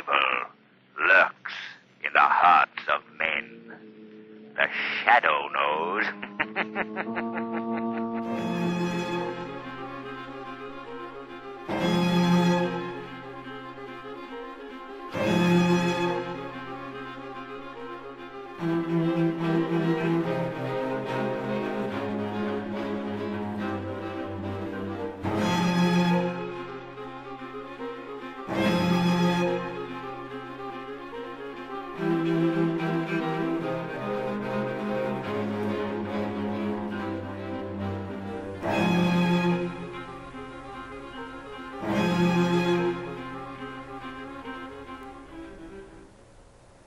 evil lurks in the hearts of men. The shadow knows.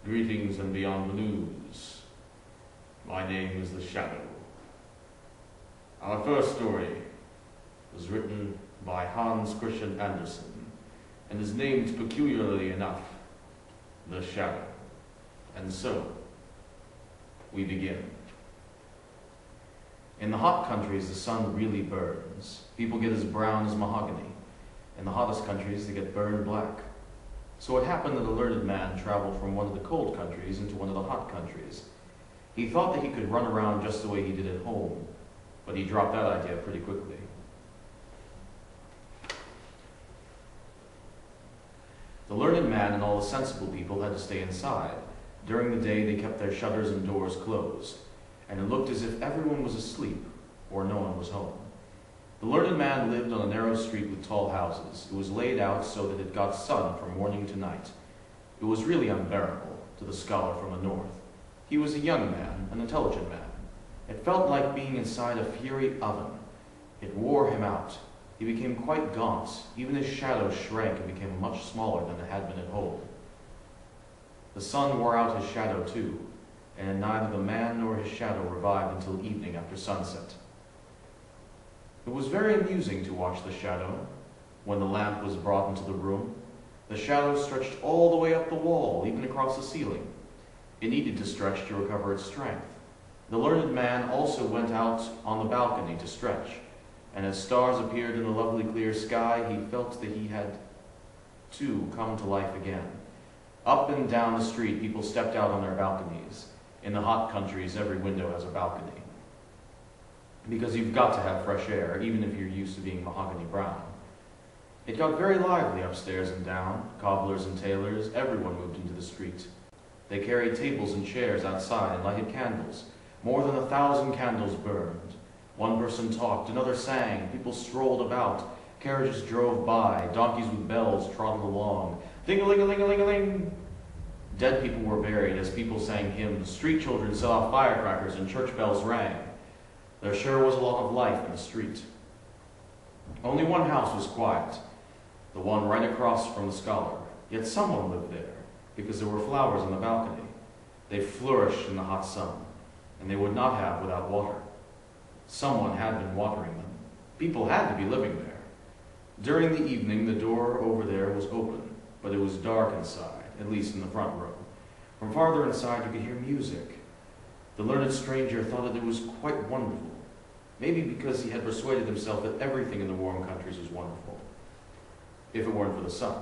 Greetings and beyond the news. My name is the Shadow. Our first story was written by Hans Christian Andersen and is named peculiarly enough, The Shadow. And so, we begin. In the hot countries, the sun really burns. People get as brown as mahogany. In the hottest countries, they get burned black. So it happened that a learned man traveled from one of the cold countries into one of the hot countries. He thought that he could run around just the way he did at home, but he dropped that idea pretty quickly. The learned man and all the sensible people had to stay inside. During the day, they kept their shutters and doors closed, and it looked as if everyone was asleep or no one was home. The learned man lived on a narrow street with tall houses. It was laid out so that it got sun from morning to night. It was really unbearable to the scholar from the north. He was a young man, an intelligent man. It felt like being inside a fiery oven. It wore him out. He became quite gaunt. Even his shadow shrank and became much smaller than it had been at home. The sun wore out his shadow too, and neither the man nor his shadow revived until evening after sunset. It was very amusing to watch the shadow. When the lamp was brought into the room, the shadow stretched all the way up the wall, even across the ceiling. It needed to stretch to recover its strength. The learned man also went out on the balcony to stretch, and as stars appeared in the lovely clear sky, he felt that he had too come to life again. Up and down the street, people stepped out on their balconies. In the hot countries, every window has a balcony, because you've got to have fresh air, even if you're used to being mahogany brown. It got very lively upstairs and down. Cobblers and tailors, everyone moved into the street. They carried tables and chairs outside and lighted candles. More than 1,000 candles burned. One person talked, another sang, people strolled about, carriages drove by, donkeys with bells trotted along. Ding-a-ling-a-ling-a-ling-a-ling! Dead people were buried as people sang hymns. Street children set off firecrackers and church bells rang. There sure was a lot of life in the street. Only one house was quiet, the one right across from the scholar. Yet someone lived there, because there were flowers on the balcony. They flourished in the hot sun, and they would not have without water. Someone had been watering them. People had to be living there. During the evening, the door over there was open, but it was dark inside, at least in the front row. From farther inside, you could hear music. The learned stranger thought that it was quite wonderful, maybe because he had persuaded himself that everything in the warm countries was wonderful, if it weren't for the sun.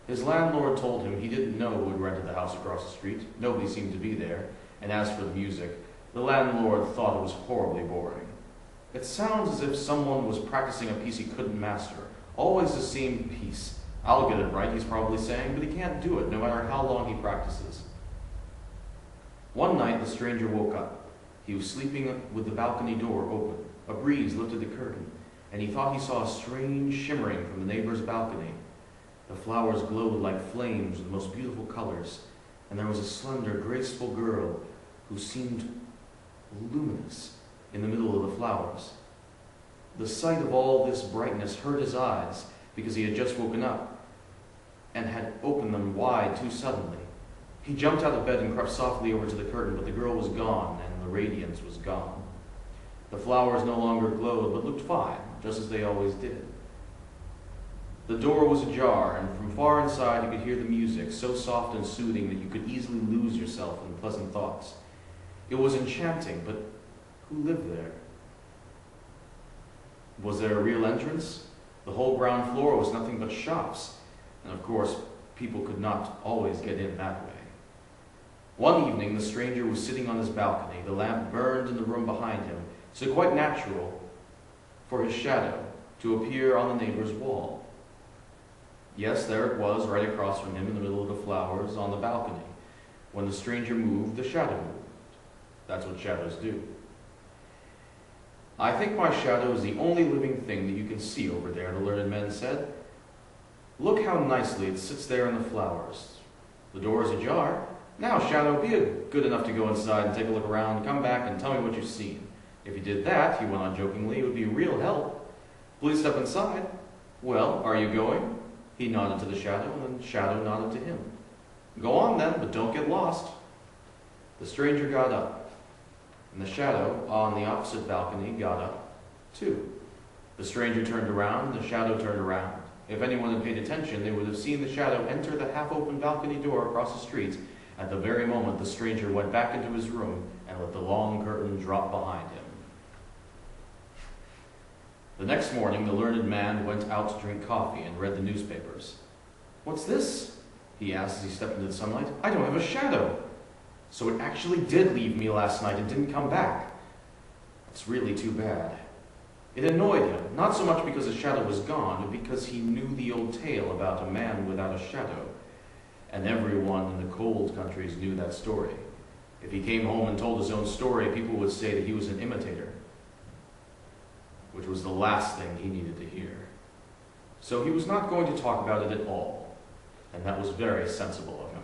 His landlord told him he didn't know who had rented the house across the street. Nobody seemed to be there, and as for the music, the landlord thought it was horribly boring. It sounds as if someone was practicing a piece he couldn't master, always the same piece. I'll get it right, he's probably saying, but he can't do it, no matter how long he practices. One night, the stranger woke up. He was sleeping with the balcony door open. A breeze lifted the curtain, and he thought he saw a strange shimmering from the neighbor's balcony. The flowers glowed like flames with the most beautiful colors, and there was a slender, graceful girl who seemed luminous in the middle of the flowers. The sight of all this brightness hurt his eyes, because he had just woken up and had opened them wide too suddenly. He jumped out of bed and crept softly over to the curtain, but the girl was gone, and the radiance was gone. The flowers no longer glowed, but looked fine, just as they always did. The door was ajar, and from far inside you could hear the music, so soft and soothing that you could easily lose yourself in pleasant thoughts. It was enchanting, but who lived there? Was there a real entrance? The whole ground floor was nothing but shops, and of course, people could not always get in that way. One evening, the stranger was sitting on his balcony. The lamp burned in the room behind him, so quite natural for his shadow to appear on the neighbor's wall. Yes, there it was, right across from him in the middle of the flowers on the balcony. When the stranger moved, the shadow moved. That's what shadows do. I think my shadow is the only living thing that you can see over there, the learned man said. Look how nicely it sits there in the flowers. The door is ajar. Now, shadow, be good enough to go inside and take a look around, come back and tell me what you've seen. If you did that, he went on jokingly, it would be real help. Please step inside. Well, are you going? He nodded to the shadow, and the shadow nodded to him. Go on then, but don't get lost. The stranger got up, and the shadow on the opposite balcony got up too. The stranger turned around, and the shadow turned around. If anyone had paid attention, they would have seen the shadow enter the half-open balcony door across the street at the very moment the stranger went back into his room and let the long curtain drop behind him. The next morning, the learned man went out to drink coffee and read the newspapers. What's this? He asked as he stepped into the sunlight. I don't have a shadow. So it actually did leave me last night and didn't come back. It's really too bad. It annoyed him, not so much because his shadow was gone, but because he knew the old tale about a man without a shadow. And everyone in the cold countries knew that story. If he came home and told his own story, people would say that he was an imitator, which was the last thing he needed to hear. So he was not going to talk about it at all, and that was very sensible of him.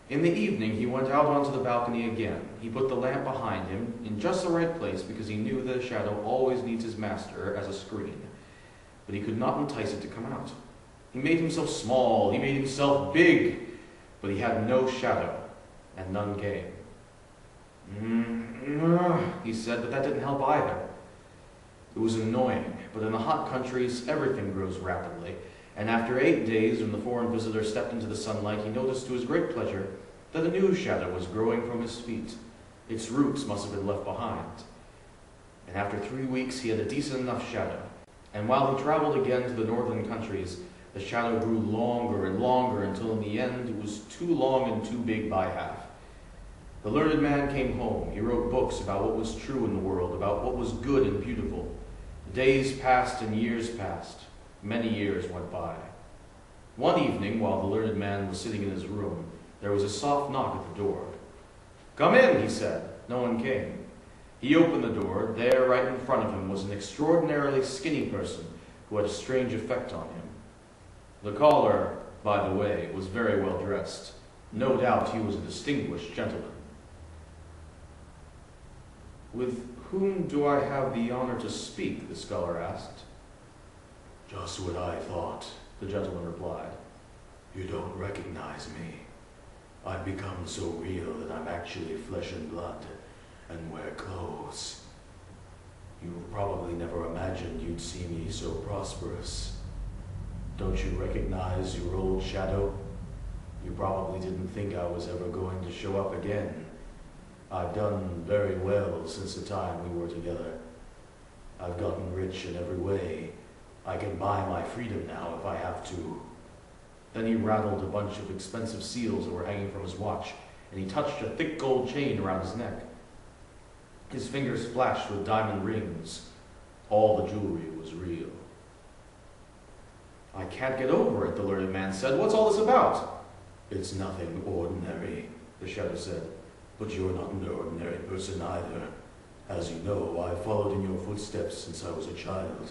In the evening, he went out onto the balcony again. He put the lamp behind him in just the right place because he knew that a shadow always needs his master as a screen, but he could not entice it to come out. He made himself small, he made himself big, but he had no shadow, and none came. He said, but that didn't help either. It was annoying, but in the hot countries, everything grows rapidly, and after 8 days, when the foreign visitor stepped into the sunlight, he noticed to his great pleasure that a new shadow was growing from his feet. Its roots must have been left behind. And after 3 weeks, he had a decent enough shadow. And while he traveled again to the northern countries, the shadow grew longer and longer until in the end it was too long and too big by half. The learned man came home. He wrote books about what was true in the world, about what was good and beautiful. The days passed and years passed. Many years went by. One evening, while the learned man was sitting in his room, there was a soft knock at the door. Come in, he said. No one came. He opened the door. There, right in front of him, was an extraordinarily skinny person who had a strange effect on him. The caller, by the way, was very well dressed. No doubt he was a distinguished gentleman. With whom do I have the honor to speak? The scholar asked. Just what I thought, the gentleman replied. You don't recognize me. I've become so real that I'm actually flesh and blood and wear clothes. You probably never imagined you'd see me so prosperous. Don't you recognize your old shadow? You probably didn't think I was ever going to show up again. I've done very well since the time we were together. I've gotten rich in every way. I can buy my freedom now if I have to. Then he rattled a bunch of expensive seals that were hanging from his watch, and he touched a thick gold chain around his neck. His fingers flashed with diamond rings. All the jewelry was real. I can't get over it, the learned man said. What's all this about? It's nothing ordinary, the shadow said. But you're not an ordinary person either. As you know, I've followed in your footsteps since I was a child.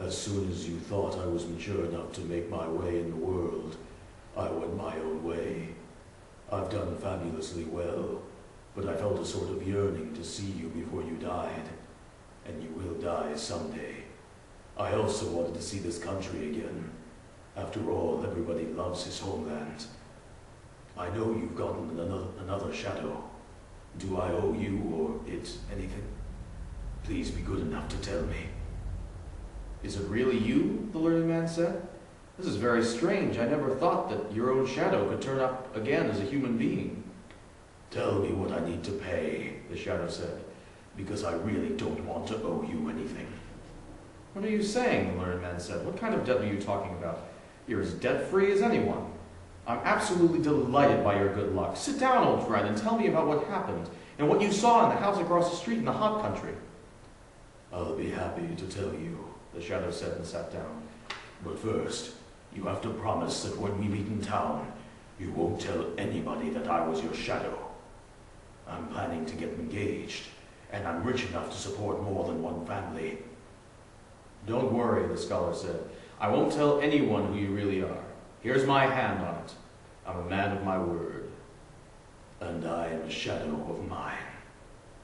As soon as you thought I was mature enough to make my way in the world, I went my own way. I've done fabulously well, but I felt a sort of yearning to see you before you died, and you will die someday. I also wanted to see this country again. After all, everybody loves his homeland. I know you've gotten another shadow. Do I owe you or it anything? Please be good enough to tell me. Is it really you? The learned man said. This is very strange. I never thought that your own shadow could turn up again as a human being. Tell me what I need to pay, the shadow said, because I really don't want to owe you anything. What are you saying? The learned man said. What kind of debt are you talking about? You're as debt-free as anyone. I'm absolutely delighted by your good luck. Sit down, old friend, and tell me about what happened, and what you saw in the house across the street in the hot country. I'll be happy to tell you, the shadow said and sat down. But first, you have to promise that when we meet in town, you won't tell anybody that I was your shadow. I'm planning to get engaged, and I'm rich enough to support more than one family. Don't worry, the scholar said. I won't tell anyone who you really are. Here's my hand on it. I'm a man of my word. And I am a shadow of mine,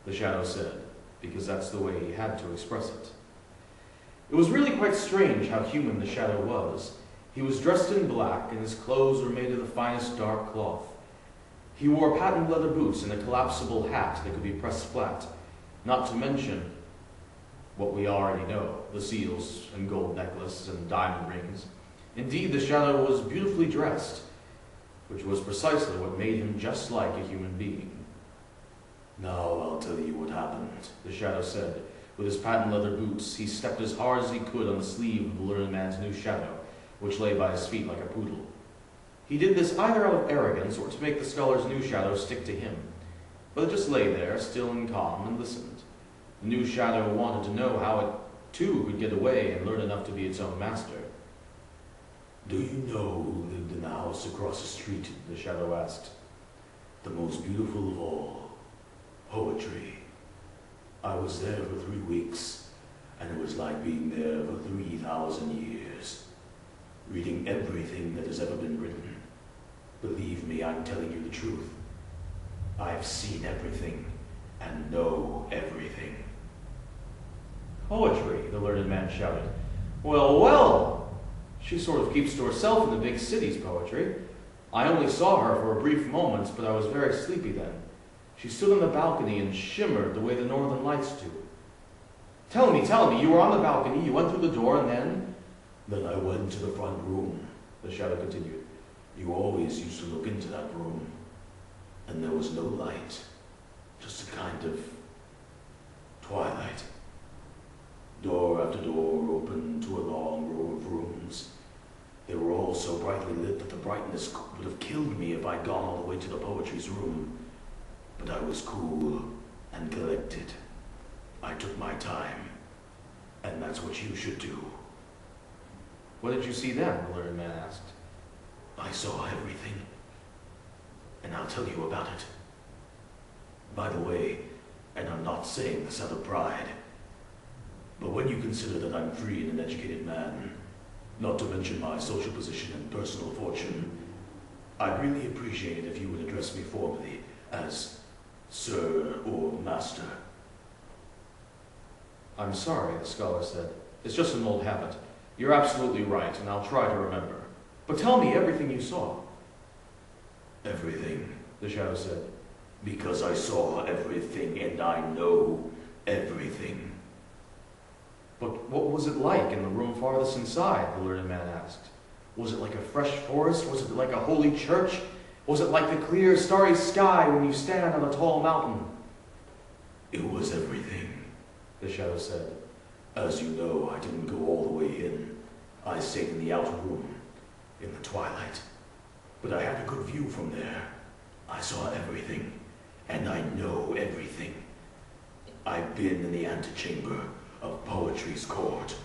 the shadow said, because that's the way he had to express it. It was really quite strange how human the shadow was. He was dressed in black, and his clothes were made of the finest dark cloth. He wore patent leather boots and a collapsible hat that could be pressed flat, not to mention what we already know, the seals and gold necklace and diamond rings. Indeed, the shadow was beautifully dressed, which was precisely what made him just like a human being. Now I'll tell you what happened, the shadow said. With his patent leather boots, he stepped as hard as he could on the sleeve of the learned man's new shadow, which lay by his feet like a poodle. He did this either out of arrogance or to make the scholar's new shadow stick to him. But it just lay there, still and calm, and listened. The new shadow wanted to know how it, too, could get away and learn enough to be its own master. Do you know who lived in the house across the street? The shadow asked. The most beautiful of all, poetry. I was there for 3 weeks, and it was like being there for 3,000 years, reading everything that has ever been written. Believe me, I'm telling you the truth. I've seen everything and know everything. Poetry, the learned man shouted. Well, well! She sort of keeps to herself in the big cities, poetry. I only saw her for a brief moment, but I was very sleepy then. She stood on the balcony and shimmered the way the northern lights do. Tell me, you were on the balcony, you went through the door, and then... Then I went to the front room, the shadow continued. You always used to look into that room, and there was no light, just a kind of twilight. Door after door opened to a long row of rooms. They were all so brightly lit that the brightness would have killed me if I'd gone all the way to the poetry's room. But I was cool and collected. I took my time, and that's what you should do. What did you see then? The learned man asked. I saw everything, and I'll tell you about it. By the way, and I'm not saying this out of pride, but when you consider that I'm free and an educated man, not to mention my social position and personal fortune, I'd really appreciate it if you would address me formally as Sir or Master. I'm sorry, the scholar said. It's just an old habit. You're absolutely right, and I'll try to remember. But tell me everything you saw. Everything, the shadow said. Because I saw everything and I know everything. But what was it like in the room farthest inside? The learned man asked. Was it like a fresh forest? Was it like a holy church? Was it like the clear, starry sky when you stand on a tall mountain? It was everything, the shadow said. As you know, I didn't go all the way in. I stayed in the outer room, in the twilight. But I had a good view from there. I saw everything, and I know everything. I've been in the antechamber of poetry's court.